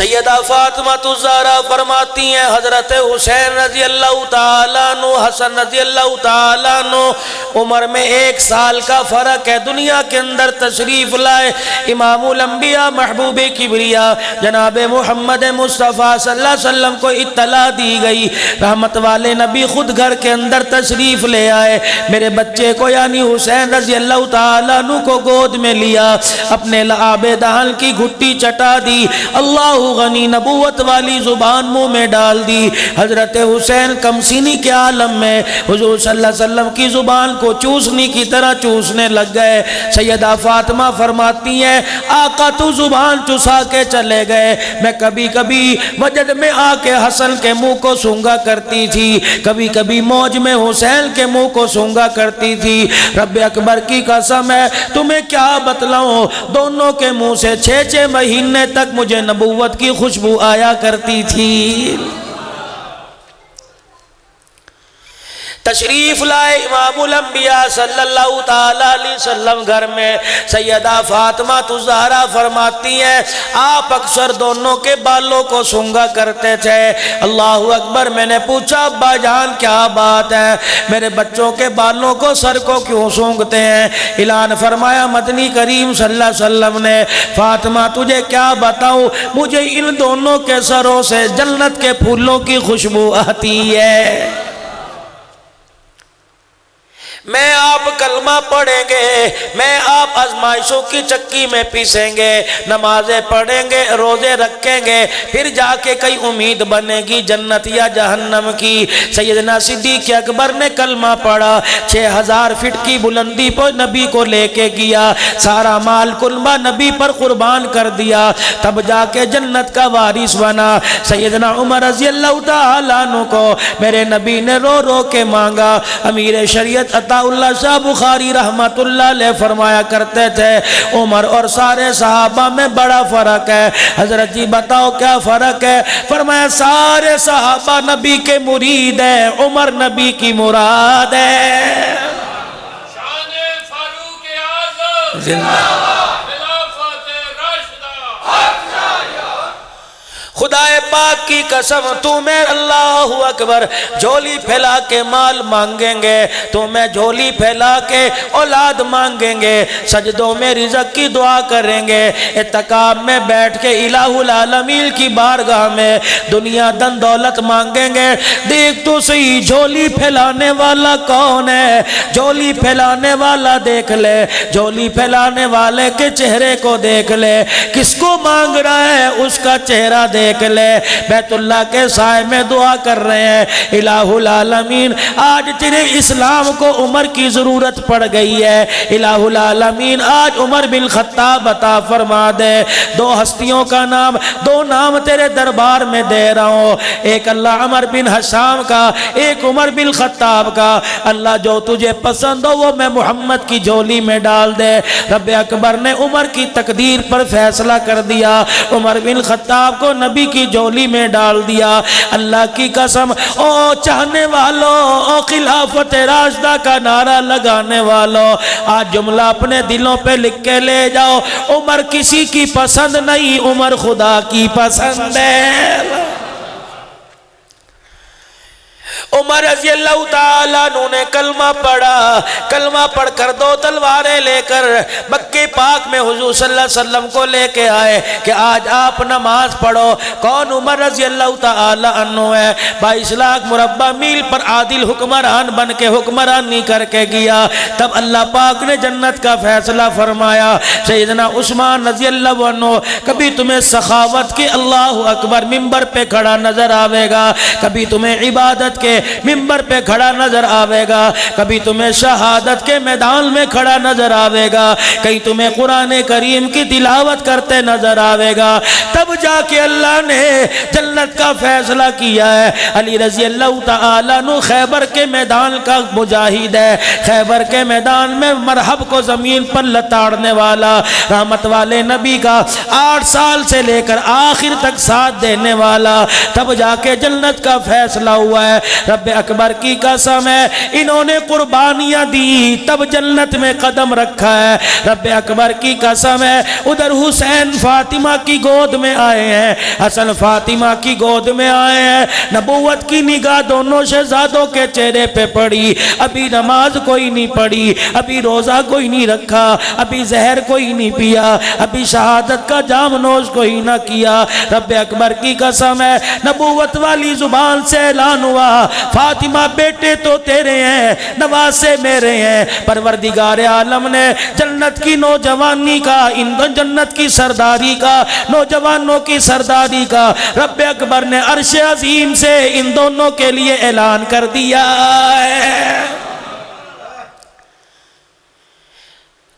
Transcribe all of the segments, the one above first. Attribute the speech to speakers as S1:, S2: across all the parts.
S1: سیدہ فاطمہ الزہرا فرماتی ہیں حضرت حسین رضی اللہ تعالیٰ عنہ، حسن رضی اللہ تعالیٰ عنہ، عمر میں 1 سال کا فرق ہے، دنیا کے اندر تشریف لائے۔ امام الانبیاء محبوب کبریا جناب محمد مصطفیٰ صلی اللہ علیہ وسلم کو اطلاع دی گئی، رحمت والے نبی خود گھر کے اندر تشریف لے آئے، میرے بچے کو یعنی حسین رضی اللہ تعالیٰ عنہ کو گود میں لیا، اپنے لعاب دہن کی گھٹی چٹا دی، اللہ غنی نبوت والی زبان منہ میں ڈال دی۔ حضرت حسین کم سینی کے عالم میں حضور صلی اللہ علیہ وسلم کی زبان کو چوسنے کی طرح چوسنے لگ گئے۔ سیدہ فاطمہ فرماتی ہیں آقا تو زبان چسا کے چلے گئے، میں کبھی کبھی وجد میں آ کے حسن کے منہ کو سونگا کرتی تھی، کبھی کبھی موج میں حسین کے منہ کو سونگا کرتی تھی۔ رب اکبر کی قسم ہے تمہیں کیا بتلاؤں، دونوں کے منہ سے 6 مہینے تک مجھے نبوت کی خوشبو آیا کرتی تھی۔ تشریف لائے امام الانبیاء صلی اللہ تعالیٰ علیہ وسلم گھر میں، سیدہ فاطمہ الزہرا فرماتی ہیں آپ اکثر دونوں کے بالوں کو سونگا کرتے تھے۔ اللہ اکبر، میں نے پوچھا ابا جان کیا بات ہے، میرے بچوں کے بالوں کو سر کو کیوں سونگتے ہیں؟ اعلان فرمایا مدنی کریم صلی اللہ علیہ وسلم نے، فاطمہ تجھے کیا بتاؤں، مجھے ان دونوں کے سروں سے جنت کے پھولوں کی خوشبو آتی ہے۔ میں آپ کلمہ پڑھیں گے، میں آپ آزمائشوں کی چکی میں پیسیں گے، نمازیں پڑھیں گے، روزے رکھیں گے، پھر جا کے کئی امید بنے گی جنت یا جہنم کی۔ سیدنا صدیق اکبر نے کلمہ پڑھا، 6000 فٹ کی بلندی پر نبی کو لے کے گیا، سارا مال کلمہ نبی پر قربان کر دیا، تب جا کے جنت کا وارث بنا۔ سیدنا عمر رضی اللہ تعالیٰ عنہ کو میرے نبی نے رو رو کے مانگا۔ امیر شریعت عطا اللہ شاہ بخاری رحمت اللہ علیہ فرمایا کرتے تھے عمر اور سارے صحابہ میں بڑا فرق ہے۔ حضرت جی بتاؤ کیا فرق ہے؟ فرمایا سارے صحابہ نبی کے مرید ہیں، عمر نبی کی مراد ہے۔
S2: شان فاروق اعظم
S1: زندہ
S2: خلافت راشدہ،
S1: خدا پاک کی قسم تمہیں اللہ اکبر جھولی پھیلا کے مال مانگیں گے، تمہیں جھولی پھیلا کے اولاد مانگیں گے، سجدوں میں رزق کی دعا کریں گے، اعتکاف میں بیٹھ کے الہ العالمین کی بارگاہ میں دنیا دن دولت مانگیں گے۔ دیکھ تو صحیح جھولی پھیلانے والا کون ہے؟ جھولی پھیلانے والا دیکھ لے، جھولی پھیلانے والے کے چہرے کو دیکھ لے، کس کو مانگ رہا ہے اس کا چہرہ دیکھ لے۔ بیت اللہ کے سائے میں دعا کر رہے ہیں الہ العالمین آج تیرے اسلام کو عمر کی ضرورت پڑ گئی ہے، الہ العالمین آج عمر بن خطاب عطا فرما دے۔ 2 ہستیوں کا نام، 2 نام تیرے دربار میں دے رہا ہوں، ایک اللہ عمر بن حشام کا، ایک عمر بن خطاب کا۔ اللہ جو تجھے پسند ہو وہ میں محمد کی جھولی میں ڈال دے۔ رب اکبر نے عمر کی تقدیر پر فیصلہ کر دیا، عمر بن خطاب کو نبی کی جھولی میں ڈال دیا۔ اللہ کی قسم او چاہنے والوں، او خلافت راشدہ کا نعرہ لگانے والوں، آج جملہ اپنے دلوں پہ لکھ کے لے جاؤ، عمر کسی کی پسند نہیں، عمر خدا کی پسند ہے۔ عمر رضی اللہ تعالیٰ عنہ نے کلمہ پڑھا، کلمہ پڑھ کر 2 تلواریں لے کر مکہ پاک میں حضور صلی اللہ علیہ وسلم کو لے کے آئے کہ آج آپ نماز پڑھو۔ کون؟ عمر رضی اللہ تعالیٰ عنہ ہے، 22 لاکھ مربع میل پر عادل حکمران بن کے حکمرانی کر کے گیا۔ تب اللہ پاک نے جنت کا فیصلہ فرمایا۔ سیدنا عثمان رضی اللہ عنہ، کبھی تمہیں سخاوت کے اللہ اکبر ممبر پہ کھڑا نظر آئے گا، کبھی تمہیں عبادت کے ممبر پہ کھڑا نظر آئے گا، کبھی تمہیں شہادت کے میدان میں کھڑا نظر آئے گا، کہیں تمہیں قرآن کریم کی تلاوت کرتے نظر آئے گا۔ تب جا کے اللہ نے جنت کا فیصلہ کیا ہے۔ علی رضی اللہ تعالیٰ عنہ خیبر کے میدان کا مجاہد ہے، خیبر کے میدان میں مرحب کو زمین پر لتاڑنے والا، رحمت والے نبی کا 8 سال سے لے کر آخر تک ساتھ دینے والا۔ تب جا کے جنت کا فیصلہ ہوا ہے۔ رب اکبر کی قسم ہے انہوں نے قربانیاں دی تب جنت میں قدم رکھا ہے، رب اکبر کی قسم ہے ادھر حسین فاطمہ کی گود میں آئے ہیں، حسن فاطمہ کی گود میں آئے ہیں، نبوت کی نگاہ دونوں شہزادوں کے چہرے پہ پڑی، ابھی نماز کوئی نہیں پڑھی، ابھی روزہ کوئی نہیں رکھا، ابھی زہر کوئی نہیں پیا، ابھی شہادت کا جام نوش کوئی نہ کیا، رب اکبر کی قسم ہے نبوت والی زبان سے اعلان ہوا فاطمہ بیٹے تو تیرے ہیں نواسے میرے ہیں، پروردگار عالم نے جنت کی نوجوانی کا جنت کی سرداری کا نوجوانوں کی سرداری کا رب اکبر نے عرش عظیم سے ان دونوں کے لیے اعلان کر دیا ہے۔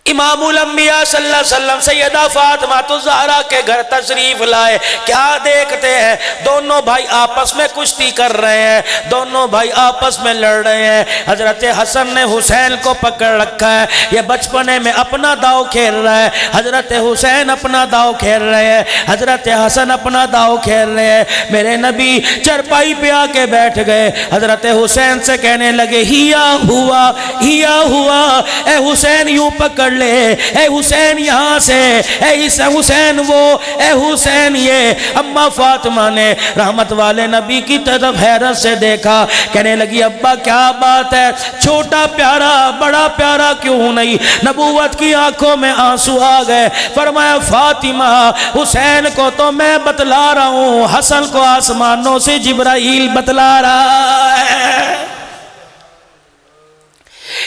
S1: امام الانبیاء صلی اللہ علیہ وسلم سیدہ فاطمہ الزہرا کے گھر تشریف لائے، کیا دیکھتے ہیں دونوں بھائی آپس میں کشتی کر رہے ہیں، دونوں بھائی آپس میں لڑ رہے ہیں، حضرت حسن نے حسین کو پکڑ رکھا ہے، یہ بچپنے میں اپنا داؤ کھیل رہا ہے، حضرت حسین اپنا داؤ کھیل رہے ہیں، حضرت حسن اپنا داؤ کھیل رہے ہیں، میرے نبی چرپائی پہ آ کے بیٹھ گئے، حضرت حسین سے کہنے لگے ہیا ہوا اے حسین یوں پکڑ لے، اے حسین یہاں سے، اے حسین وہ، اے حسین یہ۔ اما فاطمہ نے رحمت والے نبی کی طرف حیرت سے دیکھا، کہنے لگی ابا کیا بات ہے، چھوٹا پیارا بڑا پیارا کیوں نہیں؟ نبوت کی آنکھوں میں آنسو آ گئے، فرمایا فاطمہ حسین کو تو میں بتلا رہا ہوں، حسن کو آسمانوں سے جبرائیل بتلا رہا ہے۔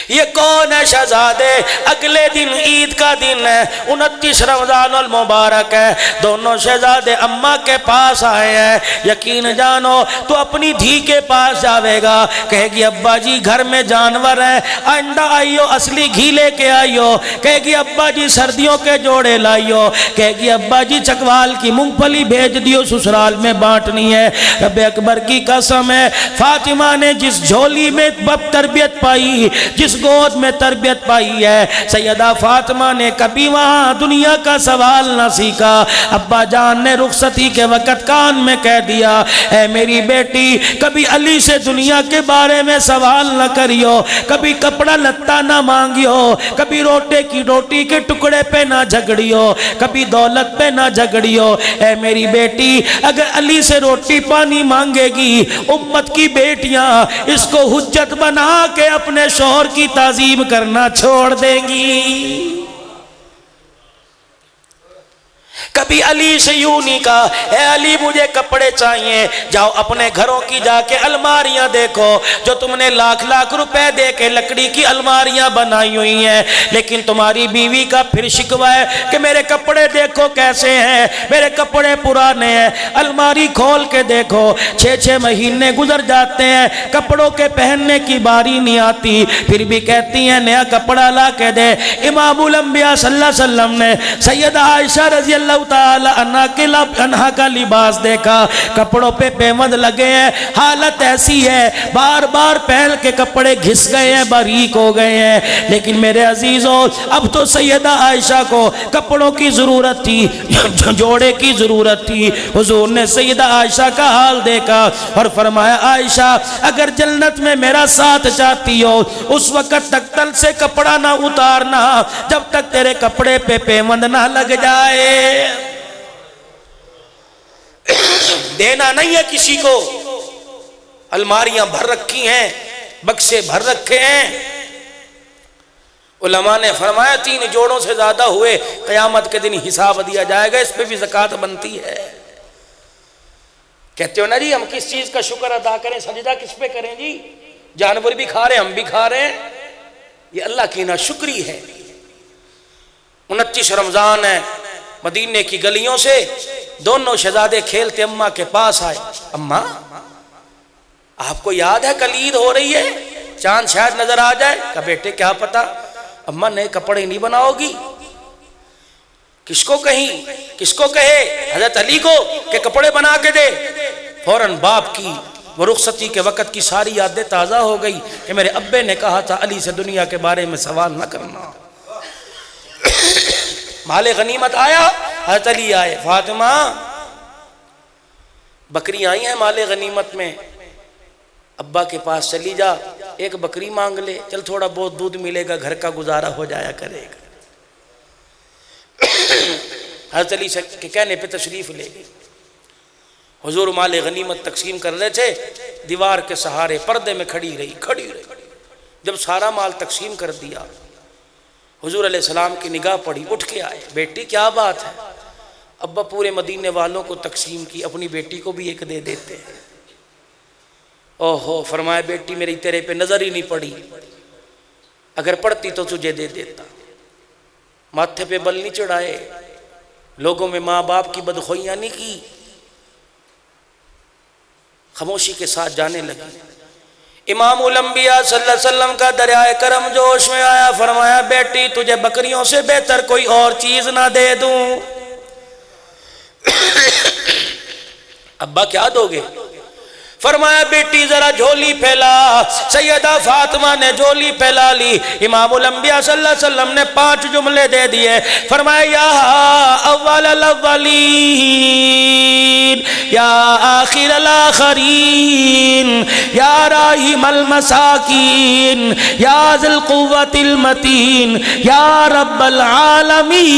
S1: یہ کون ہے شہزادے؟ اگلے دن عید کا دن ہے، 29 رمضان المبارک ہے، دونوں شہزادے اماں کے پاس آئے ہیں، یقین جانو تو اپنی دھی کے پاس جاوے گا، کہے گی ابا جی گھر میں جانور ہے، انڈا آئیو اصلی گھی لے کے آئیو، کہے گی ابا جی سردیوں کے جوڑے لائیو، کہے گی ابا جی چکوال کی مونگ پھلی بھیج دیو سسرال میں بانٹنی ہے۔ رب اکبر کی قسم ہے فاطمہ نے جس جھولی میں تربیت پائی، جس گود میں تربیت پائی ہے، سیدہ فاطمہ نے کبھی وہاں دنیا کا سوال نہ سیکھا۔ ابا جان نے رخصتی کے وقت کان میں کہہ دیا اے میری بیٹی کبھی علی سے دنیا کے بارے میں سوال نہ کریو، کبھی کپڑا لتا نہ مانگیو، کبھی روٹی کے ٹکڑے پہ نہ جھگڑیو، کبھی دولت پہ نہ جھگڑیو۔ اے میری بیٹی اگر علی سے روٹی پانی مانگے گی، امت کی بیٹیاں اس کو حجت بنا کے اپنے شوہر کی تعظیم کرنا چھوڑ دیں گی۔ کبھی علی سے یوں نہیں کہا اے علی مجھے کپڑے چاہیے، جاؤ اپنے گھروں کی جا کے الماریاں دیکھو جو تم نے لاکھ لاکھ روپے دے کے لکڑی کی الماریاں بنائی ہوئی ہیں، لیکن تمہاری بیوی کا پھر شکوہ ہے کہ میرے کپڑے دیکھو کیسے ہیں، میرے کپڑے پرانے ہیں۔ الماری کھول کے دیکھو 6 مہینے گزر جاتے ہیں، کپڑوں کے پہننے کی باری نہیں آتی، پھر بھی کہتی ہیں نیا کپڑا لا کے دے۔ امام الانبیاء صلی اللہ علیہ وسلم نے سیدہ عائشہ رضی اللہ تعالی عنہا کا لباس دیکھا، کپڑوں پہ پیوند لگے ہیں، حالت ایسی ہے بار بار پہن کے کپڑے گھس گئے ہیں، باریک ہو گئے ہیں، لیکن میرے عزیزوں اب تو سیدہ عائشہ کو کپڑوں کی ضرورت تھی، جوڑے کی ضرورت تھی۔ حضور نے سیدہ عائشہ کا حال دیکھا اور فرمایا عائشہ اگر جنت میں میرا ساتھ چاہتی ہو اس وقت تک تل سے کپڑا نہ اتارنا جب تک تیرے کپڑے پہ پیوند نہ لگ جائے۔ دینا نہیں ہے کسی کو، الماریاں بھر رکھی ہیں، بکسے بھر رکھے ہیں۔ علماء نے فرمایا 3 جوڑوں سے زیادہ ہوئے قیامت کے دن حساب دیا جائے گا، اس پہ بھی زکوٰۃ بنتی ہے۔ کہتے ہو نا جی ہم کس چیز کا شکر ادا کریں، سجدہ کس پہ کریں جی؟ جانور بھی کھا رہے ہیں ہم بھی کھا رہے ہیں، یہ اللہ کی ناشکری ہے۔ 29 رمضان ہے، مدینے کی گلیوں سے دونوں شہزادے کھیلتے اماں کے پاس آئے، اماں آپ کو یاد ہے کل عید ہو رہی ہے، چاند شاید نظر آ جائے۔ کہا بیٹے کیا پتا، اماں نئے کپڑے نہیں بناؤ گی؟ کس کو کہیں، کس کو کہے؟ حضرت علی کو کہ کپڑے بنا کے دے۔ فوراً باپ کی وہ رخصتی کے وقت کی ساری یادیں تازہ ہو گئی کہ میرے ابے نے کہا تھا علی سے دنیا کے بارے میں سوال نہ کرنا۔ مال غنیمت آیا، حضرت علی آئے، فاطمہ بکری آئی ہیں مال غنیمت میں، ابا کے پاس چلی جا، ایک بکری مانگ لے، چل تھوڑا بہت دودھ ملے گا، گھر کا گزارا ہو جایا کرے گا۔ حضرت علی کے کہنے پہ تشریف لے گئی۔ حضور مال غنیمت تقسیم کر رہے تھے، دیوار کے سہارے پردے میں کھڑی رہی۔ جب سارا مال تقسیم کر دیا، حضور علیہ السلام کی نگاہ پڑی، اٹھ کے آئے، بیٹی کیا بات ہے؟ ابا پورے مدینے والوں کو تقسیم کی، اپنی بیٹی کو بھی ایک دے دیتے ہیں۔ اوہو، فرمایا بیٹی میری تیرے پہ نظر ہی نہیں پڑی، اگر پڑتی تو تجھے دے دیتا۔ ماتھے پہ بل نہیں چڑھائے، لوگوں میں ماں باپ کی بدخوئیاں نہیں کی، خاموشی کے ساتھ جانے لگی۔ امام الانبیاء صلی اللہ علیہ وسلم کا دریائے کرم جوش میں آیا، فرمایا بیٹی تجھے بکریوں سے بہتر کوئی اور چیز نہ دے دوں؟ ابا کیا دو گے؟ فرمایا بیٹی ذرا جھولی پھیلا۔ سیدہ فاطمہ نے جھولی پھیلا لی، امام الانبیاء صلی اللہ علیہ وسلم نے 5 جملے دے دیے، فرمایا یا اول الاولین، یا آخر الاخرین، یا راحم المساکین، یا ذی القوۃ المتین، یا رب العالمین۔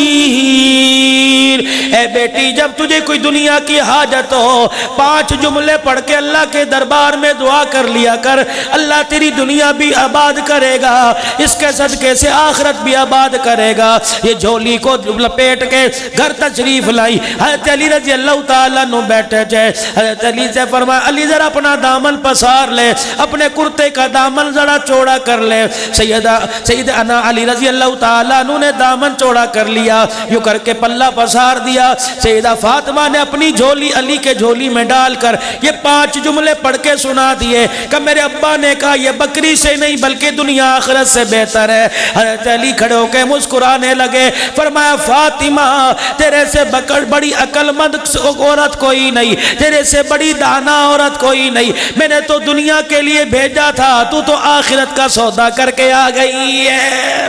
S1: اے بیٹی جب تجھے کوئی دنیا کی حاجت ہو، 5 جملے پڑھ کے اللہ کے دربار میں دعا کر لیا کر، اللہ تیری دنیا بھی آباد کرے گا، اس کے صدقے سے آخرت بھی آباد کرے گا۔ یہ جھولی کو لپیٹ کے گھر تشریف لائی۔ حضرت علی رضی اللہ تعالیٰ عنہ بیٹھے تھے، حضرت علی سے فرمایا علی ذرا اپنا دامن پسار لے، اپنے کرتے کا دامن ذرا چوڑا کر لے۔ سیدنا علی رضی اللہ تعالیٰ عنہ نے دامن چوڑا کر لیا، یوں کر کے پلہ پسار دیا۔ سیدہ فاطمہ نے اپنی جھولی علی کے جھولی میں ڈال کر یہ 5 جملے پڑھ کے سنا دیے کہ میرے ابا نے کہا یہ بکری سے نہیں بلکہ دنیا آخرت سے بہتر ہے۔ حضرت علی کھڑے ہو کے مسکرانے لگے، فرمایا فاطمہ تیرے سے بڑی عقل مند عورت کوئی نہیں، تیرے سے بڑی دانا عورت کوئی نہیں، میں نے تو دنیا کے لیے بھیجا تھا، تو آخرت کا سودا کر کے آ گئی ہے۔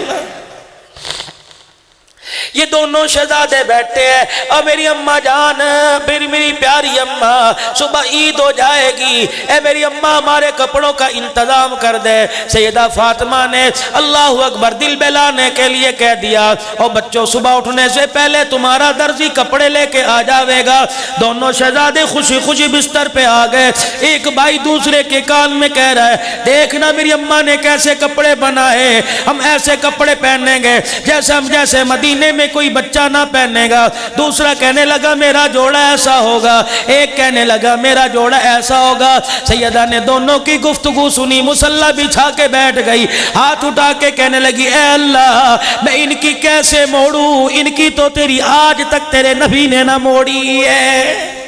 S1: یہ دونوں شہزادے بیٹھے ہیں، اور میری اماں جان، میری پیاری اماں، صبح عید ہو جائے گی، اے میری اماں ہمارے کپڑوں کا انتظام کر دے۔ سیدہ فاطمہ نے اللہ اکبر دل بہلانے کے لیے کہہ دیا، اور بچوں صبح اٹھنے سے پہلے تمہارا درزی کپڑے لے کے آ جاوے گا۔ دونوں شہزادے خوشی خوشی بستر پہ آ گئے۔ ایک بھائی دوسرے کے کان میں کہہ رہا ہے دیکھنا میری اماں نے کیسے کپڑے بنائے، ہم ایسے کپڑے پہنیں گے جیسے مدینے میں کوئی بچہ نہ پہنے گا۔ دوسرا کہنے لگا میرا جوڑا ایسا ہوگا، ایک کہنے لگا میرا جوڑا ایسا ہوگا۔ سیدہ نے دونوں کی گفتگو سنی، مصلی بچھا کے بیٹھ گئی، ہاتھ اٹھا کے کہنے لگی اے اللہ میں ان کی کیسے موڑوں، ان کی تو تیری آج تک تیرے نبی نے نہ موڑی ہے۔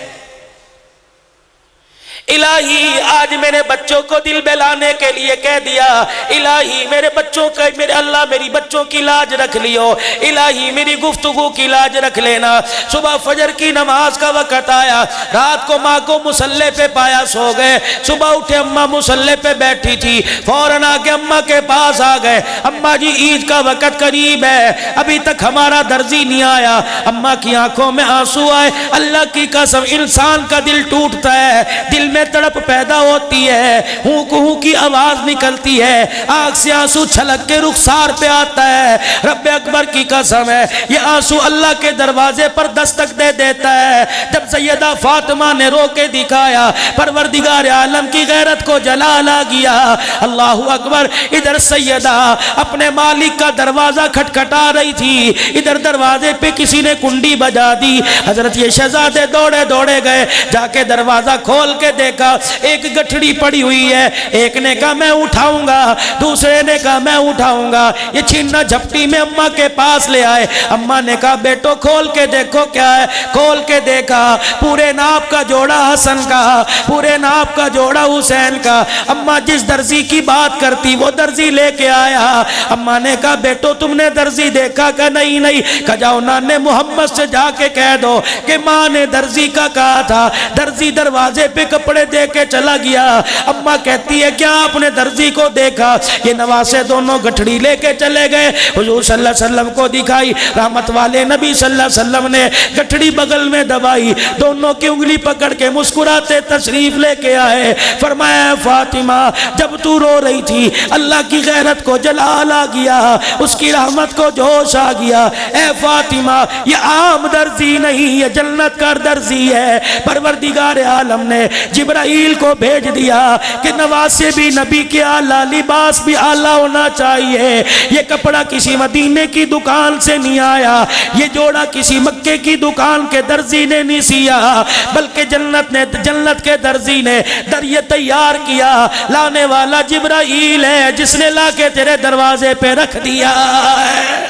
S1: الہی آج میرے بچوں کو دل بہلانے کے لیے کہہ دیا، الہی میرے بچوں کا، میرے اللہ میری بچوں کی لاج رکھ لیو، الہی میری گفتگو کی لاج رکھ لینا۔ صبح فجر کی نماز کا وقت آیا، رات کو ماں کو مصلی پہ پایا سو گئے، صبح اٹھے اماں مصلی پہ بیٹھی تھی، فوراً آ کے اماں کے پاس آ گئے، اماں جی عید کا وقت قریب ہے، ابھی تک ہمارا درزی نہیں آیا۔ اماں کی آنکھوں میں آنسو آئے، اللہ کی قسم انسان کا دل ٹوٹتا ہے، دل میں تڑپ پیدا ہوتی ہے، ہوں کی آواز نکلتی ہے، آنکھ سے آنسو چھلک کے رخسار پہ آتا ہے۔ رب اکبر کی قسم ہے یہ آنسو اللہ کے دروازے پر دستک دے دیتا ہے۔ جب سیدہ فاطمہ نے رو کے دکھایا، پروردگار عالم کی غیرت کو جلال آ گیا۔ اللہ اکبر، ادھر سیدہ اپنے مالک کا دروازہ کھٹکھٹا رہی تھی، ادھر دروازے پہ کسی نے کنڈی بجا دی۔ حضرت یہ شہزادے دوڑے گئے، جا کے دروازہ کھول کے دیکھا ایک گٹھڑی پڑی ہوئی ہے، ایک نے کہا میں اٹھاؤں گا، دوسرے نے کہا میں اٹھاؤں گا، یہ چھینا جھپٹی میں اماں کے پاس لے آئے۔ اماں نے کہا بیٹو کھول کے دیکھو کیا ہے، کھول کے دیکھا پورے ناپ کا جوڑا حسن کا، پورے ناپ کا جوڑا حسین کا۔ اماں جس درزی کی بات کرتی وہ درزی لے کے آیا۔ اماں نے کہا بیٹو تم نے درزی دیکھا کہ نہیں؟ کہا جاؤ نانے محمد سے جا کے کہہ دو کہ ماں نے درزی کا کہا تھا، درزی دروازے پہ کپڑے کپڑے دے کے چلا گیا۔ اماں کہتی ہے کیا آپ نے درزی کو دیکھا؟ یہ نواسے دونوں گٹھڑی لے کے چلے گئے، حضور صلی اللہ علیہ وسلم کو دکھائی۔ رحمت والے نبی صلی اللہ علیہ وسلم نے گٹھڑی بغل میں دبائی، دونوں کی انگلی پکڑ کے مسکراتے تشریف لے کے آئے۔ فرمایا فاطمہ جب تو رو رہی تھی اللہ کی غیرت کو جلال آ گیا، اس کی رحمت کو جوش آ گیا۔ اے فاطمہ یہ عام درزی نہیں، یہ جنت کا درزی ہے۔ پروردگار عالم نے جبرائیل کو بھیج دیا کہ نواسے بھی نبی کے اعلیٰ، لباس بھی اعلیٰ ہونا چاہیے۔ یہ کپڑا کسی مدینے کی دکان سے نہیں آیا، یہ جوڑا کسی مکے کی دکان کے درزی نے نہیں سیا، بلکہ جنت کے درزی نے در یہ تیار کیا۔ لانے والا جبرائیل ہے جس نے لا کے تیرے دروازے پہ رکھ دیا ہے۔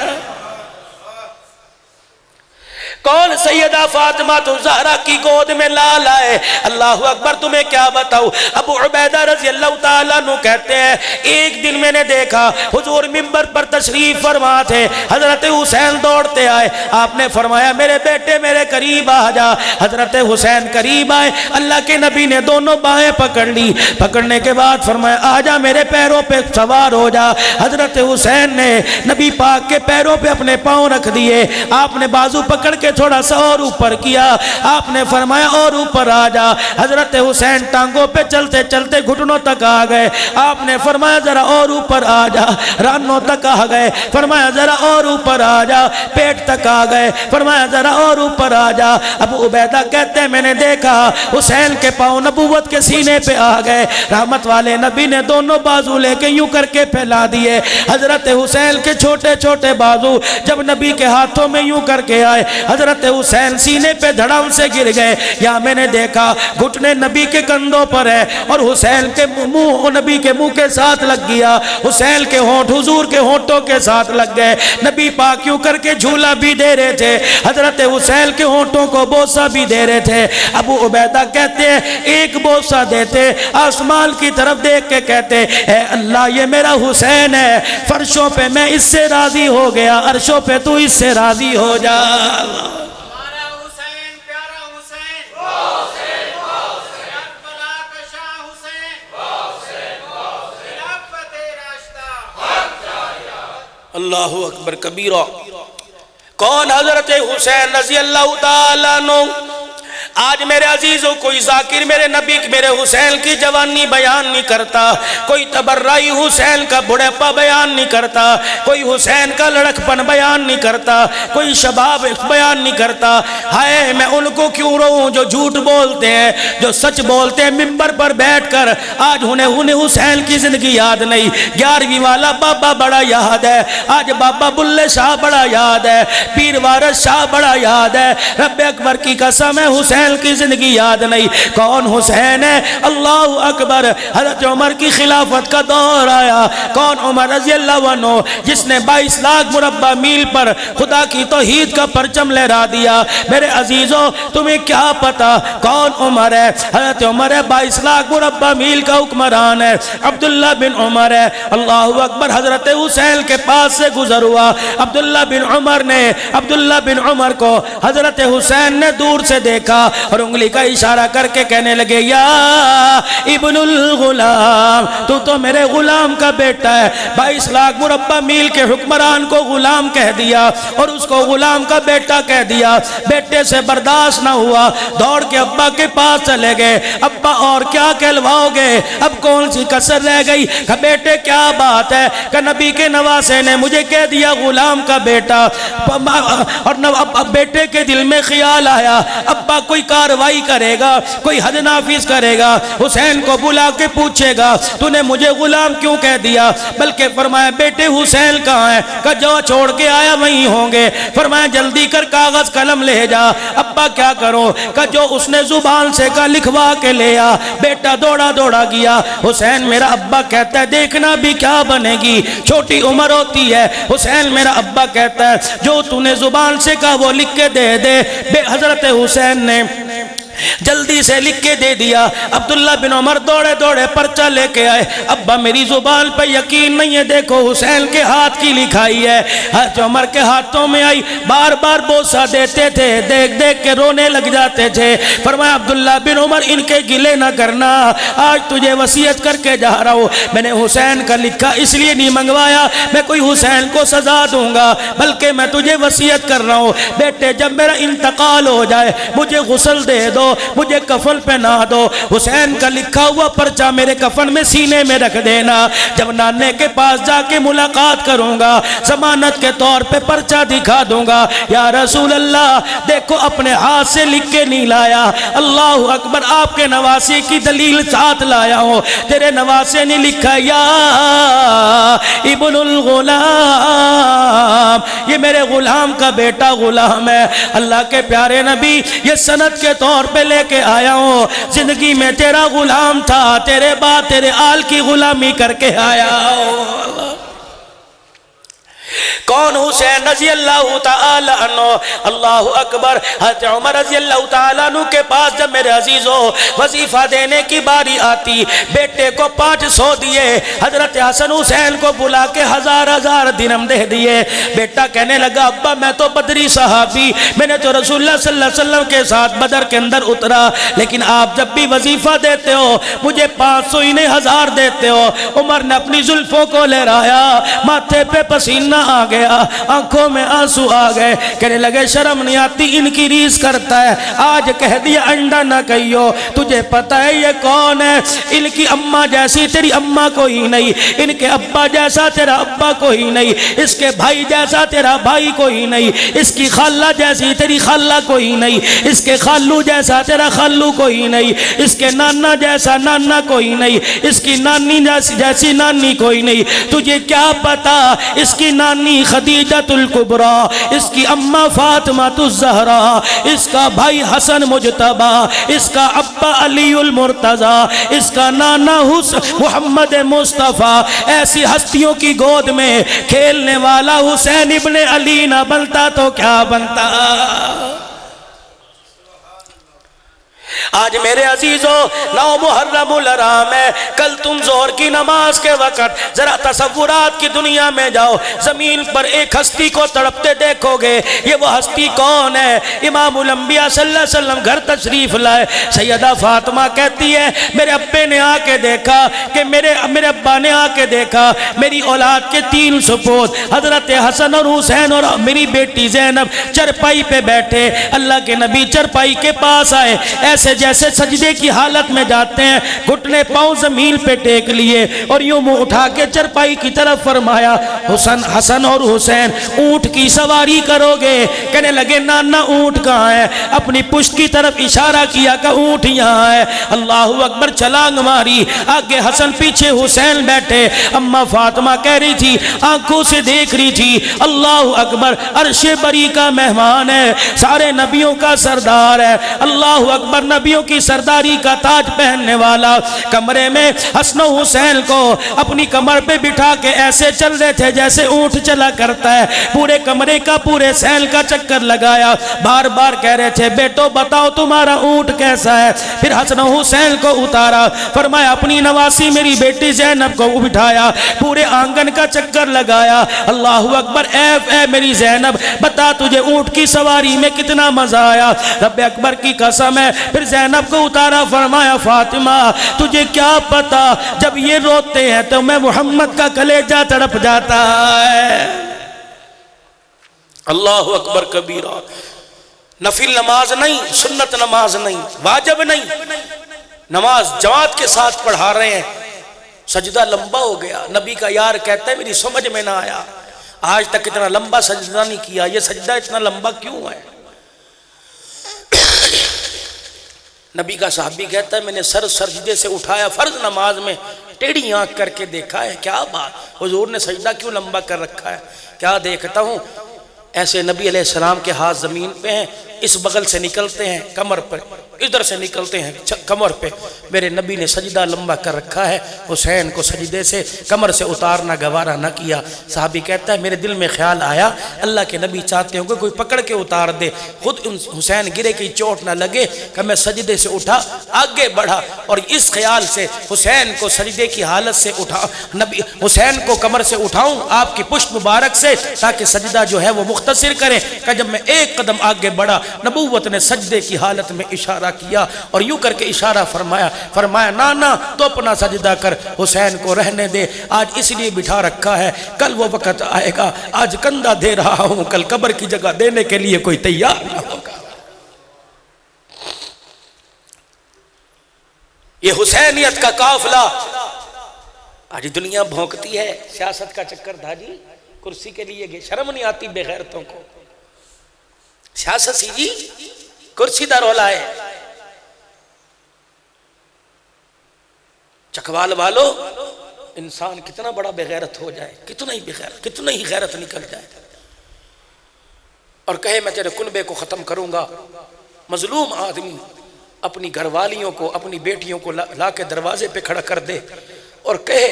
S1: کون؟ سیدہ فاطمہ الزہرا کی گود میں لال آئے۔ اللہ اکبر، تمہیں کیا بتاؤ، ابو عبیدہ رضی اللہ تعالیٰ عنہ کہتے ہیں ایک دن میں نے دیکھا حضور منبر پر تشریف فرما تھے، حضرت حسین دوڑتے آئے، آپ نے فرمایا میرے بیٹے میرے قریب آ جا۔ حضرت حسین قریب آئے، اللہ کے نبی نے دونوں بائیں پکڑ لی، پکڑنے کے بعد فرمایا آ جا میرے پیروں پہ سوار ہو جا۔ حضرت حسین نے نبی پاک کے پیروں پہ اپنے پاؤں رکھ دیے، آپ نے بازو پکڑ کے تھوڑا سا اور اوپر کیا، آپ نے فرمایا اور اوپر آ جا۔ حضرت حسین ٹانگوں پہ چلتے چلتے گھٹنوں تک آ گئے، آپ نے فرمایا ذرا اور اوپر آ جا، رانوں تک آ گئے، فرمایا ذرا اور اوپر آ جا، پیٹ تک آ گئے، فرمایا ذرا اور اوپر آ جا۔ ابو عبیدہ کہتے ہیں میں نے دیکھا حسین کے پاؤں نبوت کے سینے پہ آ گئے، رحمت والے نبی نے دونوں بازو لے کے یوں کر کے پھیلا دیے۔ حضرت حسین کے چھوٹے چھوٹے بازو جب نبی کے ہاتھوں میں یوں کر کے آئے، حضرت حسین سینے پہ دھڑام سے گر گئے۔ یا میں نے دیکھا گھٹنے نبی کے کندھوں پر ہے اور حسین کے منہ نبی کے منہ کے ساتھ لگ گیا، حسین کے ہونٹ حضور کے ہونٹوں کے ساتھ لگ گئے۔ نبی پاک یوں کر کے جھولا بھی دے رہے تھے، حضرت حسین کے ہونٹوں کو بوسہ بھی دے رہے تھے۔ ابو عبیدہ کہتے ہیں ایک بوسہ دیتے آسمان کی طرف دیکھ کے کہتے اے اللہ یہ میرا حسین ہے، فرشوں پہ میں اس سے راضی ہو گیا، عرشوں پہ تو اس سے راضی ہو جا۔ اللہ اکبر کبیرہ۔ کون؟ حضرت حسین رضی اللہ تعالیٰ عنہ۔ آج میرے عزیزوں کوئی ذاکر میرے نبی میرے حسین کی جوانی بیان نہیں کرتا، کوئی تبرعی حسین کا بڑھاپا بیان نہیں کرتا، کوئی حسین کا لڑک پن بیان نہیں کرتا، کوئی شباب بیان نہیں کرتا۔ ہائے میں ان کو کیوں رہوں جو جھوٹ بولتے ہیں، جو سچ بولتے ہیں منبر پر بیٹھ کر۔ آج انہیں حسین کی زندگی یاد نہیں، 11ویں والا بابا بڑا یاد ہے، آج بابا بلے شاہ بڑا یاد ہے، پیر وارث شاہ بڑا یاد ہے، رب اکبر کی قسم ہے حسین کی زندگی یاد نہیں۔ کون حسین ہے؟ اللہ اکبر۔ حضرت عمر کی خلافت کا دور آیا، کون؟ عمر رضی اللہ عنہ جس نے 22 لاکھ مربع میل پر خدا کی توحید کا پرچم لہرا دیا۔ میرے عزیزوں تمہیں کیا پتا کون عمر ہے؟ حضرت عمر ہے، 22 لاکھ مربع میل کا حکمران ہے، عبداللہ بن عمر ہے۔ اللہ اکبر۔ حضرت حسین کے پاس سے گزر ہوا، عبداللہ بن عمر کو حضرت حسین نے دور سے دیکھا اور انگلی کا اشارہ کر کے کہنے لگے یا ابن الغلام، تو میرے غلام کا بیٹا ہے۔ 22 لاکھ مربع میل کے حکمران کو غلام کہہ دیا اور اس کو غلام کا بیٹا کہہ دیا۔ بیٹے سے برداشت نہ ہوا، دوڑ کے ابا کے پاس چلے گئے۔ ابا اور کیا کہلواؤ گے، اب کون سی کسر رہ گئی؟ کہ بیٹے کیا بات ہے؟ کہ نبی کے نواسے نے مجھے کہہ دیا غلام کا بیٹا۔ اور بیٹے کے دل میں خیال آیا ابا کوئی کاروائی کرے گا، کوئی حد نافذ کرے گا، حسین کو بلا کے پوچھے گا تو نے مجھے غلام کیوں کہہ دیا؟ بلکہ فرمایا بیٹے حسین کہاں ہے؟ کہ جو چھوڑ کے آیا وہیں ہوں گے۔ فرمایا جلدی کر کاغذ قلم لے جا۔ ابا کیا کروں؟ کہ جو اس نے زبان سے کہا لکھوا کے لے آ۔ بیٹا دوڑا دوڑا گیا۔ حسین میرا ابا کہتا ہے دیکھنا بھی کیا بنے گی، چھوٹی عمر ہوتی ہے۔ حسین میرا ابا کہتا ہے جو تو نے زبان سے کہا وہ لکھ کے دے دے۔ حضرت حسین نے جلدی سے لکھ کے دے دیا۔ عبداللہ بن عمر دوڑے دوڑے پرچہ لے کے آئے۔ ابا میری زبان پہ یقین نہیں ہے، دیکھو حسین کے ہاتھ کی لکھائی ہے۔ حضرت عمر کے ہاتھوں میں آئی، بار بار بوسہ دیتے تھے، دیکھ دیکھ کے رونے لگ جاتے تھے۔ فرمایا عبداللہ بن عمر ان کے گلے نہ کرنا، آج تجھے وصیت کر کے جا رہا ہوں، میں نے حسین کا لکھا اس لیے نہیں منگوایا میں کوئی حسین کو سزا دوں گا، بلکہ میں تجھے وصیت کر رہا ہوں بیٹے جب میرا انتقال ہو جائے مجھے غسل دے دو، مجھے کفن پہنا دو، حسین کا لکھا ہوا پرچہ میرے کفن میں سینے میں رکھ دینا، جب نانے کے پاس جا کے ملاقات کروں گا ضمانت کے طور پہ پرچہ دکھا دوں گا۔ یا رسول اللہ دیکھو اپنے ہاتھ سے لکھ کے نہیں لایا، اللہ اکبر، آپ کے نواسے کی دلیل ساتھ لایا ہوں، تیرے نواسے نے لکھا یا ابن الغلام، یہ میرے غلام کا بیٹا غلام ہے۔ اللہ کے پیارے نبی یہ سند کے طور پہ لے کے آیا ہوں، زندگی میں تیرا غلام تھا، تیرے بعد تیرے آل کی غلامی کر کے آیا ہوں۔ کون؟ حسین رضی اللہ تعالی عنہ۔ اللہ اکبر۔ حضرت عمر رضی اللہ تعالی عنہ کے پاس جب میرے عزیزوں وظیفہ دینے کی باری آتی، بیٹے کو 500 دیے، حضرت حسن حسین کو بلا کے 1000 درہم دے دیے۔ بیٹا کہنے لگا ابا میں تو بدری صحابی، میں نے تو رسول اللہ صلی اللہ علیہ وسلم کے ساتھ بدر کے اندر اترا، لیکن آپ جب بھی وظیفہ دیتے ہو مجھے 500 انہیں 1000 دیتے ہو۔ عمر نے اپنی زلفوں کو لہرایا، ماتھے پہ پسینہ آ گیا، آنکھوں میں آنسو آ گئے، کہنے لگے شرم نہیں آتی ان کی ریس کرتا ہے، آج کہہ دیا انڈا نہ کہیو، تجھے پتہ ہے یہ کون ہے؟ ان کی اماں جیسی تیری اماں کوئی نہیں، ان کے ابا جیسا تیرا ابا کوئی نہیں، اس کے بھائی جیسا تیرا بھائی کوئی نہیں، اس کی خالہ جیسی تیری خالہ کوئی نہیں، اس کے خالو جیسا تیرا خالو کوئی نہیں، اس کے نانا جیسا نانا کوئی نہیں، اس کی نانی جیسی نانی کوئی نہیں، تجھے کیا پتا اس کی نانی خدیجۃ الکبریٰ، اس کی اماں فاطمہ الزہرا، اس کا بھائی حسن مجتبی، اس کا ابا علی المرتضیٰ، اس کا نانا محمد مصطفیٰ، ایسی ہستیوں کی گود میں کھیلنے والا حسین ابن علی نہ بنتا تو کیا بنتا؟ آج میرے عزیزوں 9 محرم الحرام ہے، کل تم ظہر کی نماز کے وقت ذرا تصورات کی دنیا میں جاؤ، زمین پر ایک ہستی کو تڑپتے دیکھو گے، یہ وہ ہستی کون ہے؟ امام الانبیاء صلی اللہ علیہ وسلم گھر تشریف لائے، سیدہ فاطمہ کہتی ہے میرے ابے نے آ کے دیکھا کہ میرے ابا نے آ کے دیکھا میری اولاد کے 3 سپوت حضرت حسن اور حسین اور میری بیٹی زینب چرپائی پہ بیٹھے، اللہ کے نبی چرپائی کے پاس آئے، ایسے جیسے سجدے کی حالت میں جاتے ہیں، گھٹنے پاؤں زمین پہ ٹیک لیے اور یوں منہ اٹھا کے چرپائی کی طرف فرمایا حسن اور حسین اونٹ کی سواری کرو گے؟ کہنے لگے نانا اونٹ کہاں ہے؟ اپنی پشت کی طرف اشارہ کیا کہ اونٹ یہاں ہے، اللہ اکبر، چھلانگ ماری، آگے حسن پیچھے حسین بیٹھے، اماں فاطمہ کہہ رہی تھی آنکھوں سے دیکھ رہی تھی اللہ اکبر عرش بری کا مہمان ہے، سارے نبیوں کا سردار ہے، اللہ اکبر، نبیوں کی سرداری کا تاج پہننے والا، کمرے میں حسن و حسین کو اپنی کمر پہ بٹھا کے ایسے چل رہے تھے جیسے اونٹ چلا کرتا ہے، پورے کمرے کا پورے سیل کا چکر لگایا، بار بار کہہ رہے تھے بیٹو بتاؤ تمہارا اونٹ کیسا ہے؟ پھر حسن و حسین کو اتارا، فرمایا اپنی نواسی میری بیٹی زینب کو بٹھایا، پورے آنگن کا چکر لگایا، اللہ اکبر، اے میری زینب بتا تجھے اونٹ کی سواری میں کتنا مزہ آیا؟ رب اکبر کی قسم ہے، پھر زینب کو اتارا، فرمایا فاطمہ تجھے کیا پتا جب یہ روتے ہیں تو میں محمد کا کلیجہ تڑپ جاتا ہے۔ اللہ اکبر کبیرہ، نفل نماز نہیں، سنت نماز نہیں، واجب نہیں، نماز جماعت کے ساتھ پڑھا رہے ہیں، سجدہ لمبا ہو گیا، نبی کا یار کہتا ہے میری سمجھ میں نہ آیا، آج تک اتنا لمبا سجدہ نہیں کیا، یہ سجدہ اتنا لمبا کیوں ہے؟ نبی کا صحابی کہتا ہے میں نے سر سجدے سے اٹھایا فرض نماز میں، ٹیڑھی آنکھ کر کے دیکھا ہے، کیا بات حضور نے سجدہ کیوں لمبا کر رکھا ہے؟ کیا دیکھتا ہوں ایسے نبی علیہ السلام کے ہاتھ زمین پہ ہیں، اس بغل سے نکلتے ہیں کمر پر، ادھر سے نکلتے ہیں کمر پہ میرے نبی نے سجدہ لمبا کر رکھا ہے، حسین کو سجدے سے کمر سے اتارنا گوارا نہ کیا۔ صحابی کہتا ہے میرے دل میں خیال آیا اللہ کے نبی چاہتے ہوں کہ کوئی پکڑ کے اتار دے، خود حسین گرے کی چوٹ نہ لگے، کہ میں سجدے سے اٹھا آگے بڑھا اور اس خیال سے حسین کو سجدے کی حالت سے اٹھا، نبی حسین کو کمر سے اٹھاؤں آپ کی پشت مبارک سے تاکہ سجدہ جو ہے وہ مختصر کریں، کہ جب میں ایک قدم آگے بڑھا نبوت نے سجدے کی حالت میں اشارہ کیا اور یوں کر کے اشارہ فرمایا نانا تو اپنا سجدہ کر، حسین کو رہنے دے، آج اس لیے بٹھا رکھا ہے کل وہ وقت آئے گا، آج کندھا دے رہا ہوں کل قبر کی جگہ دینے کے لیے کوئی تیار نہ ہوگا۔ یہ حسینیت کا قافلہ آج دنیا بھونکتی ہے، سیاست کا چکر تھا جی، کرسی کے لیے شرم نہیں آتی بے غیرتوں کو، سیاست سی جی کرسی دا رولا ہے۔ چکوال والو انسان کتنا بڑا بے غیرت ہو جائے، کتنا ہی غیرت نکل جائے اور کہے میں تیرے کنبے کو ختم کروں گا، مظلوم آدمی اپنی گھر والیوں کو اپنی بیٹیوں کو لا کے دروازے پہ کھڑا کر دے اور کہے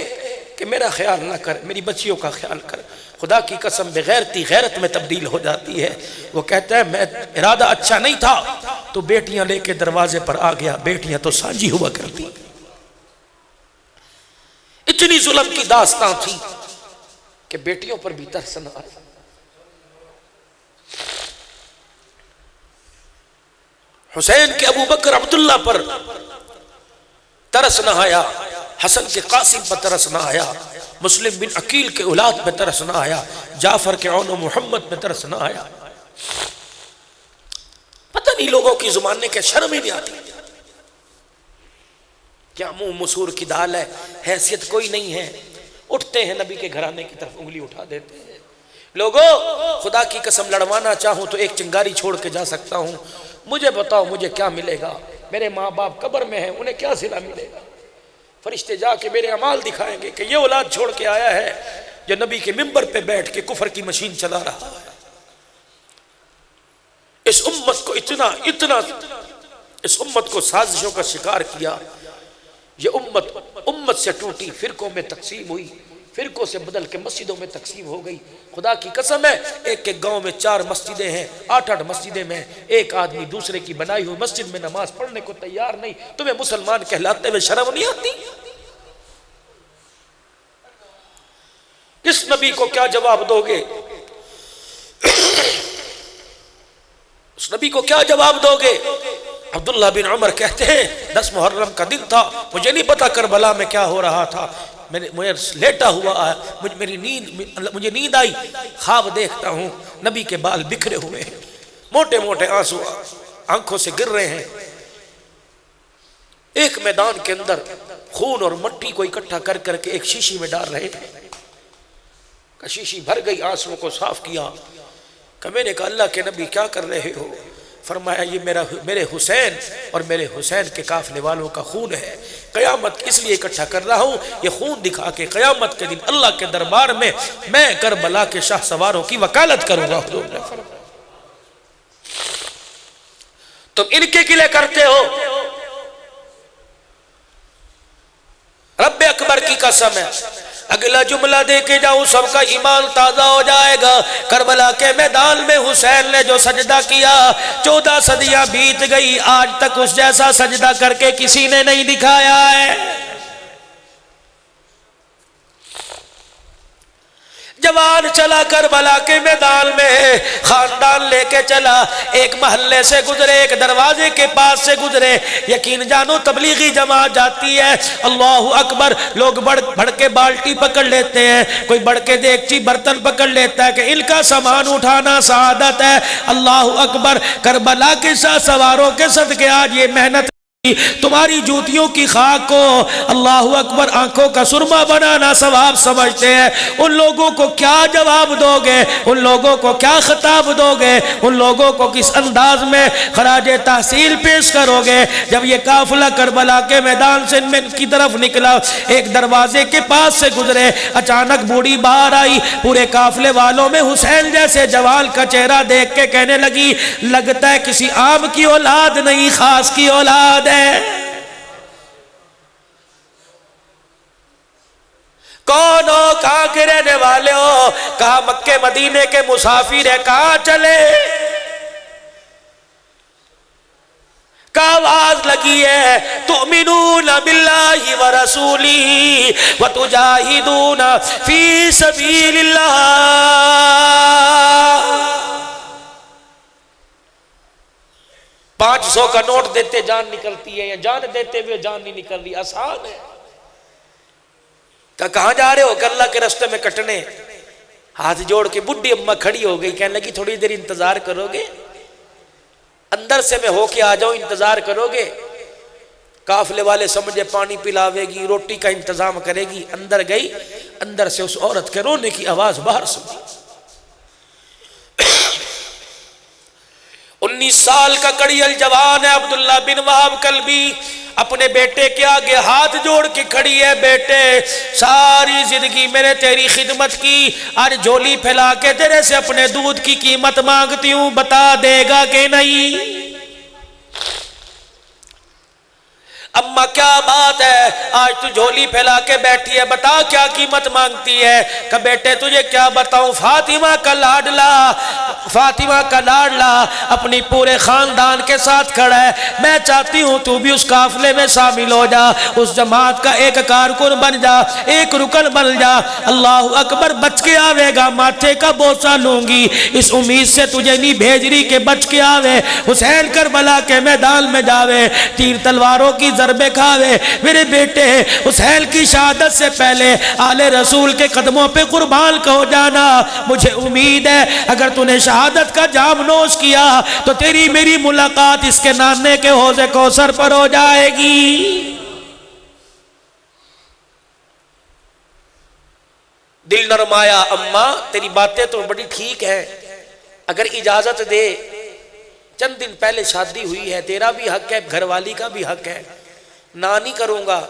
S1: کہ میرا خیال نہ کر، میری بچیوں کا خیال کر، خدا کی قسم بغیرتی غیرت میں تبدیل ہو جاتی ہے۔ وہ کہتا ہے میں ارادہ اچھا نہیں تھا تو بیٹیاں لے کے دروازے پر آ گیا، بیٹیاں تو سانجی ہوا کرتی، اتنی ظلم کی داستان تھی کہ بیٹیوں پر بھی ترس نہ آیا۔ حسین کے ابو بکر عبداللہ پر ترس نہ آیا، حسن کے قاسم پر ترس نہ آیا، مسلم بن عقیل کے اولاد پہ ترس نہ آیا، جعفر کے عون و محمد پہ ترس نہ آیا۔ پتہ نہیں لوگوں کی زبان کے شرم ہی نہیں آتی، کیا منہ مسور کی دال ہے، حیثیت کوئی نہیں ہے، اٹھتے ہیں نبی کے گھرانے کی طرف انگلی اٹھا دیتے ہیں۔ لوگوں خدا کی قسم لڑوانا چاہوں تو ایک چنگاری چھوڑ کے جا سکتا ہوں، مجھے بتاؤ مجھے کیا ملے گا، میرے ماں باپ قبر میں ہیں انہیں کیا صلہ ملے گا؟ فرشتے جا کے میرے اعمال دکھائیں گے کہ یہ اولاد چھوڑ کے آیا ہے جو نبی کے منبر پہ بیٹھ کے کفر کی مشین چلا رہا ہے۔ اس امت کو اس امت کو سازشوں کا شکار کیا، یہ امت سے ٹوٹی، فرقوں میں تقسیم ہوئی، فرقوں سے بدل کے مسجدوں میں تقسیم ہو گئی۔ خدا کی قسم ہے ایک گاؤں میں 4 مسجدیں ہیں، 8 مسجدیں میں ایک آدمی دوسرے کی بنائی ہوئی مسجد میں نماز پڑھنے کو تیار نہیں، تمہیں مسلمان کہلاتے ہوئے شرم نہیں آتی؟ کس نبی کو کیا جواب دو گے؟ اس نبی کو کیا جواب دو گے؟ عبداللہ بن عمر کہتے ہیں 10 محرم کا دن تھا، مجھے نہیں پتا کربلا میں کیا ہو رہا تھا، مجھے لیٹا ہوا مجھے نیند آئی، خواب دیکھتا ہوں نبی کے بال بکھرے ہوئے ہیں، موٹے موٹے آنسو آنکھوں سے گر رہے ہیں، ایک میدان کے اندر خون اور مٹی کو اکٹھا کر کر کے ایک شیشی میں ڈال رہے ہیں، کہ شیشی بھر گئی، آنسو کو صاف کیا، کہ میں نے کہا اللہ کے نبی کیا کر رہے ہو؟ فرمایا یہ میرے حسین اور میرے حسین کے قافلے والوں کا خون ہے، قیامت اس لیے اکٹھا کر رہا ہوں یہ خون دکھا کے قیامت کے دن اللہ کے دربار میں میں کربلا کے شاہ سواروں کی وکالت کروں گا۔ تم ان کے لیے کرتے ہو، رب اکبر کی قسم ہے اگلا جملہ دے کے جاؤں سب کا ایمان تازہ ہو جائے گا۔ کربلا کے میدان میں حسین نے جو سجدہ کیا 14 صدیاں بیت گئی، آج تک اس جیسا سجدہ کر کے کسی نے نہیں دکھایا ہے۔ جوان چلا کربلا کے میدان میں، خاندان لے کے چلا، ایک محلے سے گزرے، ایک دروازے کے پاس سے گزرے، یقین جانو تبلیغی جماعت جاتی ہے، اللہ اکبر، لوگ بڑھ کے بالٹی پکڑ لیتے ہیں، کوئی بڑھ کے دیگچی برتن پکڑ لیتا ہے کہ ان کا سامان اٹھانا سعادت ہے۔ اللہ اکبر، کربلا کے شاہ سواروں کے صدقے آج یہ محنت تمہاری جوتیوں کی خاک کو اللہ اکبر آنکھوں کا سرما بنانا ثواب سمجھتے ہیں، ان لوگوں کو کیا جواب دو گے؟ ان لوگوں کو کیا خطاب دو گے؟ ان لوگوں کو کس انداز میں خراج تحسین پیش کرو گے؟ جب یہ قافلہ کربلا کے میدان سے ان کی طرف نکلا، ایک دروازے کے پاس سے گزرے، اچانک بوڑھی باہر آئی، پورے قافلے والوں میں حسین جیسے جوال کا چہرہ دیکھ کے کہنے لگی لگتا ہے کسی عام کی اولاد نہیں، خاص کی اولاد ہے۔ کون ہو؟ کہاں کے رہنے والے ہو؟ کہاں مکے مدینے کے مسافر ہیں، کہاں چلے؟ کا آواز لگی ہے تؤمنون باللہ ورسولہ وتجاہدون فی سبیل اللہ۔ 500 کا نوٹ دیتے جان نکلتی ہے یا جان دیتے ہوئے جان نہیں نکل رہی؟ آسان ہے۔ کہاں جا رہے ہو؟ کہ اللہ کے راستے میں کٹنے۔ ہاتھ جوڑ کے بڈھی اماں کھڑی ہو گئی، کہنے لگی تھوڑی دیر انتظار کرو گے؟ اندر سے میں ہو کے آ جاؤں، انتظار کرو گے؟ قافلے والے سمجھے پانی پلاوے گی، روٹی کا انتظام کرے گی۔ اندر گئی، اندر سے اس عورت کے رونے کی آواز باہر سنی۔ 19 سال کا کڑیل جوان ہے عبداللہ بن وہب کلبی، اپنے بیٹے کے آگے ہاتھ جوڑ کے کھڑی ہے، بیٹے ساری زندگی میں نے تیری خدمت کی، آج جھولی پھیلا کے تیرے سے اپنے دودھ کی قیمت مانگتی ہوں، بتا دے گا کہ نہیں؟ اماں کیا بات ہے، آج تو جھولی پھیلا کے بیٹھی ہے، بتا کیا قیمت مانگتی ہے؟ کہ بیٹے تجھے کیا بتاؤں، فاطمہ کا لاڈلا اپنی پورے خاندان کے ساتھ کھڑا ہے، میں چاہتی ہوں تو بھی اس قافلے میں شامل ہو جا، اس جماعت کا ایک کارکن بن جا، ایک رکن بن جا۔ اللہ اکبر، بچ کے آوے گا، ماتھے کا بوسہ لوں گی، اس امید سے تجھے نہیں بھیج رہی کہ بچ کے آوے، حسین کربلا کے میدان میں جاوے، تیر تلواروں کی ضربے کھاوے۔ میرے بیٹے حسین کی شہادت سے پہلے آل رسول کے قدموں پہ قربان ہو جانا۔ مجھے امید ہے اگر تو نے شہادت کا جام نوش کیا تو تیری میری ملاقات اس کے نانے کے حوض کوثر پر ہو جائے گی۔ دل نرمایا، اماں تیری باتیں تو بڑی ٹھیک ہیں، اگر اجازت دے، چند دن پہلے شادی ہوئی ہے، تیرا بھی حق ہے، گھر والی کا بھی حق ہے، نہ نہیں کروں گا۔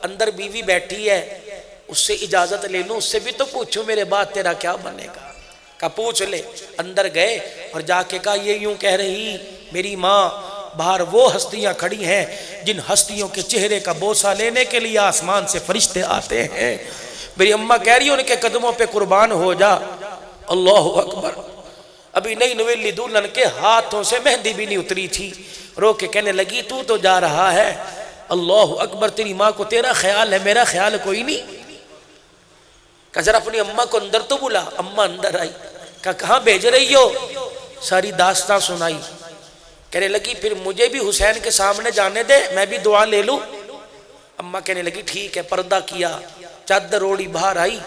S1: اندر بیوی بیٹھی ہے، اس سے اجازت لے لوں، اس سے بھی تو پوچھوں میرے بعد تیرا کیا بنے گا؟ کہا پوچھ لے۔ اندر گئے اور جا کے کہا یہ یوں کہہ رہی میری ماں، باہر وہ ہستیاں کھڑی ہیں جن ہستیوں کے چہرے کا بوسہ لینے کے لیے آسمان سے فرشتے آتے ہیں۔ میری اماں کہہ رہی ان کے قدموں پہ قربان ہو جا۔ اللہ اکبر، ابھی نئی نویلی دلہن کے ہاتھوں سے مہندی بھی نہیں اتری تھی، رو کے کہنے لگی تو جا رہا ہے؟ اللہ اکبر، تیری ماں کو تیرا خیال ہے، میرا خیال کوئی نہیں۔ کہا ذرا اپنی اماں کو اندر تو بلا۔ اماں اندر آئی، کہا کہاں بھیج رہی ہو؟ ساری داستان سنائی، کہنے لگی پھر مجھے بھی حسین کے سامنے جانے دے، میں بھی دعا لے لوں۔ اماں کہنے لگی ٹھیک ہے، پردہ کیا، چادر اوڑھی باہر آئی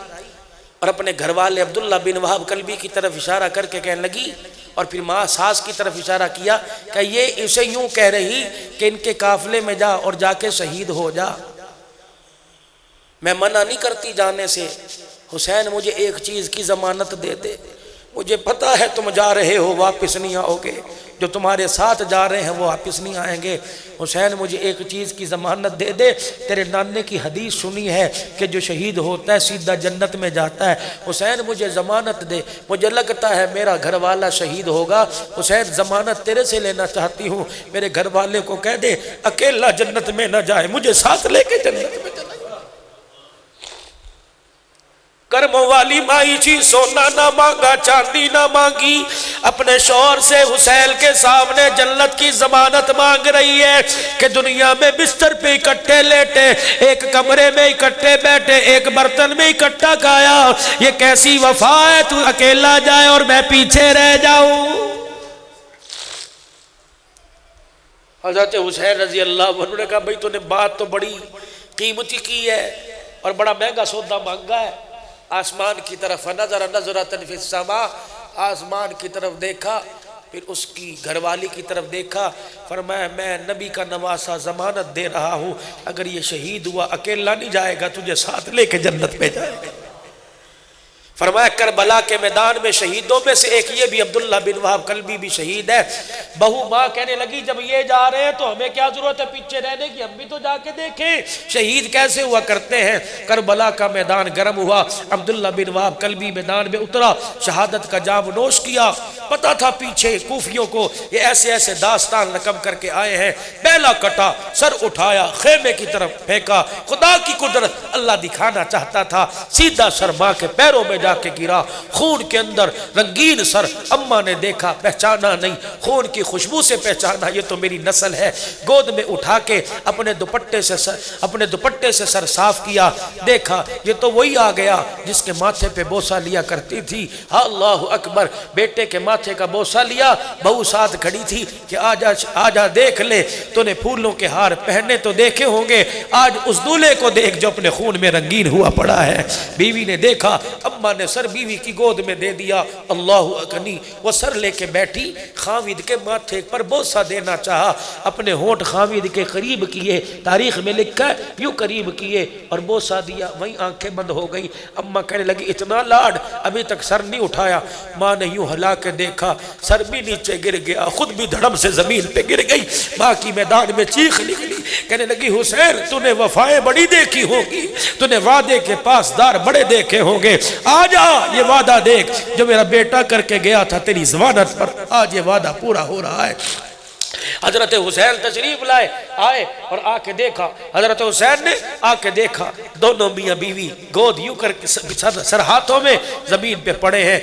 S1: اور اپنے گھر والے عبداللہ بن وہب کلبی کی طرف اشارہ کر کے کہنے لگی، اور پھر ماں ساس کی طرف اشارہ کیا کہ یہ اسے یوں کہہ رہی کہ ان کے قافلے میں جا اور جا کے شہید ہو جا۔ میں منع نہیں کرتی جانے سے، حسین مجھے ایک چیز کی ضمانت دے دے، مجھے پتا ہے تم جا رہے ہو واپس نہیں آؤ گے، جو تمہارے ساتھ جا رہے ہیں وہ واپس نہیں آئیں گے، حسین مجھے ایک چیز کی ضمانت دے دے، تیرے نانے کی حدیث سنی ہے کہ جو شہید ہوتا ہے سیدھا جنت میں جاتا ہے، حسین مجھے ضمانت دے، مجھے لگتا ہے میرا گھر والا شہید ہوگا، حسین ضمانت تیرے سے لینا چاہتی ہوں، میرے گھر والے کو کہہ دے اکیلا جنت میں نہ جائے، مجھے ساتھ لے کے جنت میں جائے۔ کرموں والی مائی تھی، سونا نہ مانگا چاندی نہ مانگی، اپنے شوہر سے حسین کے سامنے جنت کی ضمانت مانگ رہی ہے کہ دنیا میں بستر پہ اکٹھے لیٹے، ایک کمرے میں اکٹھے بیٹھے، ایک برتن میں اکٹھا کھایا، یہ کیسی وفا ہے تو اکیلا جائے اور میں پیچھے رہ جاؤں۔ حضرت حسین رضی اللہ عنہ نے کہا بھئی تو نے بات تو بڑی قیمتی کی ہے اور بڑا مہنگا سودا مانگا ہے۔ آسمان کی طرف نظر نظرۃ فی السماء، آسمان کی طرف دیکھا، پھر اس کی گھر والی کی طرف دیکھا، فرمایا میں نبی کا نواسا ضمانت دے رہا ہوں، اگر یہ شہید ہوا اکیلا نہیں جائے گا، تجھے ساتھ لے کے جنت میں جائے گا۔ فرمایا کربلا کے میدان میں شہیدوں میں سے ایک یہ بھی عبداللہ بن وہب کلبی بھی شہید ہے۔ بہو ماں کہنے لگی جب یہ جا رہے ہیں تو ہمیں کیا ضرورت ہے پیچھے رہنے کی، ہم بھی تو جا کے دیکھیں شہید کیسے ہوا کرتے ہیں۔ کربلا کا میدان گرم ہوا، عبداللہ بن وہب کلبی میدان میں اترا، شہادت کا جام نوش کیا۔ پتا تھا پیچھے کوفیوں کو یہ ایسے ایسے داستان رقم کر کے آئے ہیں، بیلا کٹا، سر اٹھایا، خیمے کی طرف پھینکا۔ خدا کی قدرت اللہ دکھانا چاہتا تھا، سیدھا سر ماں کے پیروں میں جا کے گرا، خون کے اندر رنگین سر۔ اماں نے دیکھا، پہچانا نہیں، خون کی خوشبو سے پہچانا یہ تو میری نسل ہے۔ گود میں اٹھا کے اپنے دوپٹے سے سر صاف کیا، دیکھا یہ تو وہی آ گیا جس کے ماتھے پہ بوسہ لیا کرتی تھی۔ اللہ اکبر، بیٹے کے ماتھے کا بوسہ لیا، بہو ساتھ کھڑی تھی کہ آجا دیکھ لے، تو نے پھولوں کے ہار پہنے تو دیکھے ہوں گے، آج اس دولہے کو دیکھ جو اپنے خون میں رنگین ہوا پڑا ہے۔ بیوی نے دیکھا، اماں نے سر بیوی کی گود میں دے دیا۔ اللہ اکبر، وہ سر لے کے بیٹھی، خاوند کے ماتھے پر بوسہ دینا چاہا، اپنے ہونٹ خاوند کے قریب کیے، تاریخ میں لکھا ہے یوں قریب کیے اور بوسہ دیا، وہیں آنکھیں بند ہو گئی۔ اماں کہنے لگی اتنا لاڈ، ابھی تک سر نہیں اٹھایا۔ ماں نے یوں ہلا کے دیکھا، سر بھی نیچے گر گیا، خود بھی دھڑم سے زمین پہ گر گئی۔ ماں کی میدان میں چیخ نکلی، کہنے لگی حسین تو نے وفائیں بڑی دیکھی ہوگی، تو نے وعدے کے پاسدار بڑے دیکھے ہوں گے، آجا یہ وعدہ دیکھ جو میرا بیٹا کر کے گیا تھا تیری ضمانت پر، آج یہ وعدہ پورا ہو رہا ہے۔ حضرت حسین تشریف لائے، آئے اور آ کے دیکھا، حضرت حسین نے آ کے دیکھا دونوں میاں بیوی گود یوں کر کے سر ہاتھوں میں زمین پہ پڑے ہیں۔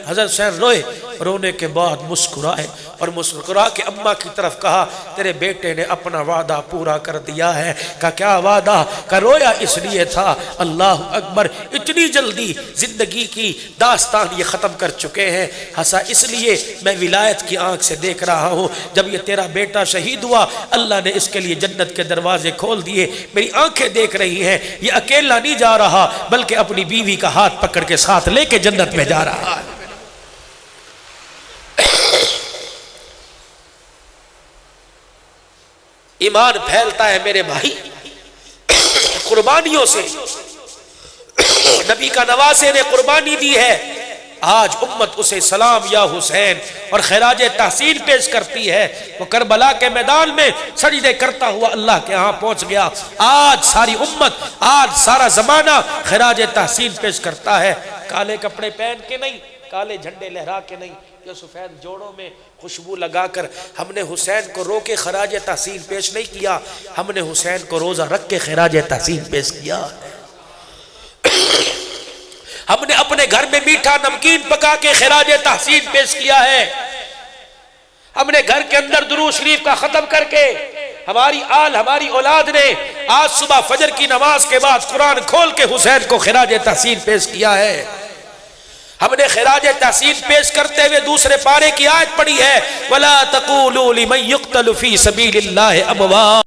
S1: حضرت حسین روئے، رونے کے بعد مسکرائے اور مسکرا کے اماں کی طرف کہا تیرے بیٹے نے اپنا وعدہ پورا کر دیا ہے۔ کہا کیا وعدہ؟ کہا رویا اس لیے تھا۔ اللہ اکبر، اتنی جلدی زندگی کی داستان یہ ختم کر چکے ہیں۔ ہنسا اس لیے میں ولایت کی آنکھ سے دیکھ رہا ہوں، جب یہ تیرا بیٹا شہید ہوا اللہ نے اس کے لیے جنت کے دروازے کھول دیے، میری آنکھیں دیکھ رہی ہیں یہ اکیلا نہیں جا رہا بلکہ اپنی بیوی کا ہاتھ پکڑ کے ساتھ لے کے جنت میں جا رہا ہے۔ ایمان پھیلتا ہے میرے بھائی قربانیوں سے، نبی کا نواسے نے قربانی دی ہے، آج امت اسے سلام یا حسین اور خراج تحسین پیش کرتی ہے۔ وہ کربلا کے میدان میں سجدے کرتا ہوا اللہ کے ہاں پہنچ گیا، آج ساری امت، آج سارا زمانہ خراج تحسین پیش کرتا ہے۔ کالے کپڑے پہن کے نہیں، کالے جھنڈے لہرا کے نہیں، یا سفید جوڑوں میں خوشبو لگا کر ہم نے حسین کو رو کے خراج تحسین پیش نہیں کیا، ہم نے حسین کو روزہ رکھ کے خراج تحسین پیش کیا۔ ہم نے اپنے گھر میں میٹھا نمکین پکا کے خراج تحسین پیش کیا ہے، ہم نے گھر کے اندر درود شریف کا ختم کر کے ہماری آل ہماری اولاد نے آج صبح فجر کی نماز کے بعد قرآن کھول کے حسین کو خراج تحسین پیش کیا ہے۔ ہم نے خراج تحسین پیش کرتے ہوئے دوسرے پارے کی آیت پڑھی ہے وَلَا تَقُولُوا لِمَنْ يُقْتَلُ فِي سَبِيلِ اللَّهِ أَمْوَاتٌ